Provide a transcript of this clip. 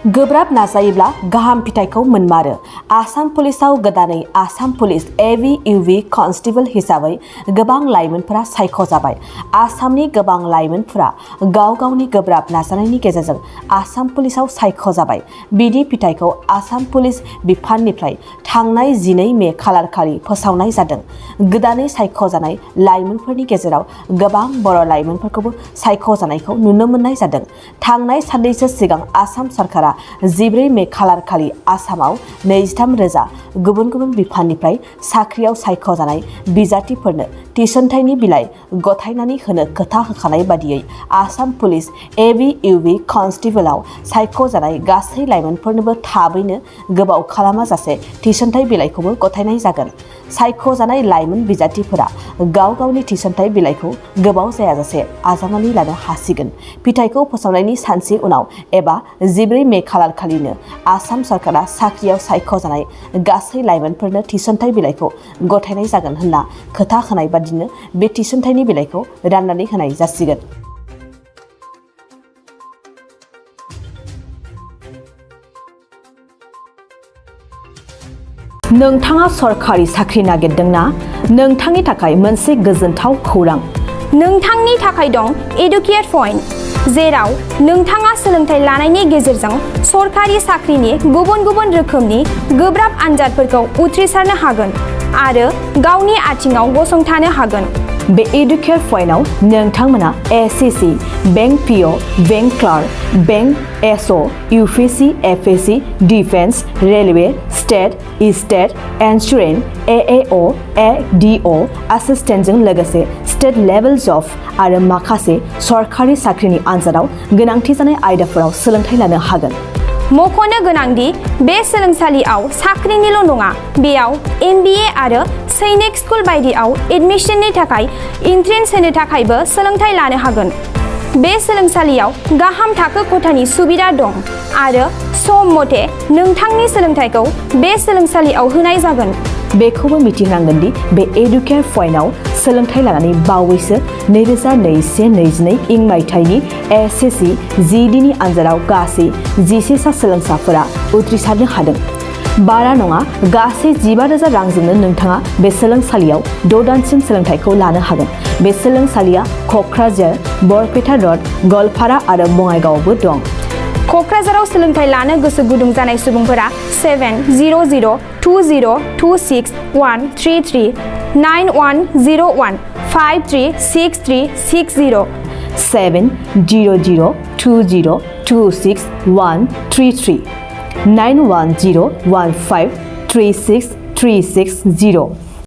गोब्राब नाजायोब्ला गाहाम फिथाइखौ मोनमारो। आसाम पुलिसाव गोदानै आसाम पुलिस AV/UV कन्स्टेबल हिसाबै गोबां लाइमोनफोरा सायख'जाबाय। आसामनि गोबां लाइमोनफोरा गाव गावनि गोब्राब नाजानायनि गेजेरजों आसाम पुलिसाव सायख'जाबाय। बिनि फिथाइखौ आसाम पुलिस बिफाननिफ्राय थांनाय 12 मे खालारखालि फोसावनाय जादों। गोदानै सायख'जानाय लाइमोनफोरनि गेजेराव गोबां बर' लाइमोनफोरखौबो सायख'जानायखौ नुनो मोननाय जादों। थांनाय साननैसो सिगां आसाम सरकारा 14 मे खालारखालि आसामाव 23,000 गुबुन गुबुन बिफाननिफ्राय साख्रियाव सायख'जानाय बिजाथिफोरनो थिसनथाइनि बिलाइ गथायनानै होनो खोथा होखानाय बादियै आसाम पुलिस AV/UV कन्स्टेबलआव सायख'जानाय गासै लाइमोनफोरनोबो थाबैनो गोबाव खालामाजासे थिसनथाइ बिलाइखौबो गथायनाय जागोन। सायख'जानाय लाइमोन बिजाथिफोरा गाव गावनि थिसनथाइ बिलाइखौ गोबाव जायाजासे आजावनानै लानो हासिगोन। फिथाइखौ फोसावनायनि सानसे उनाव एबा 14 मे खालारखालिनो आसाम सरकारा साख्रियाव सायख'जानाय गासै लाइमोनफोरनो थिसनथाइ बिलाइखौ गथायनाय जागोन होनना खोथा होनाय बादिनो बे थिसनथाइनि बिलाइखौ राननानै होनाय जासिगोन। नोंथाङा सरकारि साख्रि नागिरदोंना? नोंथांनि थाखाय मोनसे गोजोनथाव खौरां। नोंथांनि थाखाय दं एडुकेट पइन्ट, जेराव नोंथाङा सोलोंथाइ लानायनि गेजेरजों सरकारि साख्रिनि गुबुन गुबुन रोखोमनि गोब्राब आनजादफोरखौ उथ्रिसारनो हागोन आरो गावनि आथिङाव गसंथानो हागोन। बे एडुकेट पइन्टआव नोंथांमोना SSC, bank PO, bank clerk, bank SO, UPSC, FSC, defence, railway, state insurance, AAO, ADO एसिस्टेन्टजों लोगोसे स्टेट लेभेल जब आरो माखासे सरकारि साख्रिनि आनजादाव गोनांथि जानाय आयदाफोराव सोलोंथाइ लानो हागोन। मख'नो गोनांदि बे सोलोंसालियाव साख्रिनिल' नङा, बेयाव MBA आरो सैनिक स्कुल बायदियाव एडमिशननि थाखाय एन्ट्रेन्स होनो थाखायबो सोलोंथाइ लानो हागोन। बे सोलोंसालियाव गाहाम थाखो खथानि सुबिदा दं आरो सम मथे नोंथांनि सोलोंथाइखौ बे सोलोंसालियाव होनाय जागोन। बेखौबो मिथिनांगोन दि बे एडुकेट पइन्टआव सोलोंथाइ लानानै बावैसो 2021-22 इं मायथाइनि SSC GDनि आनजादाव गासै 11 सा सोलोंसाफोरा उथ्रिसारनो हादों। बारा नङा, गासै 15,000 रांजोंनो नोंथाङा बे सोलोंसालियाव 6 दानसिम सोलोंथाइखौ लानो हागोन। बे सोलोंसालिया क'क्राझार, बरपेटा रड, गवालपारा आरो बङाइगावआवबो दं। क'क्राझाराव सोलोंथाइ लानो गोसो गुदुं जानाय सुबुंफोरा 70020263133 9101 536360 70020263133 9101536360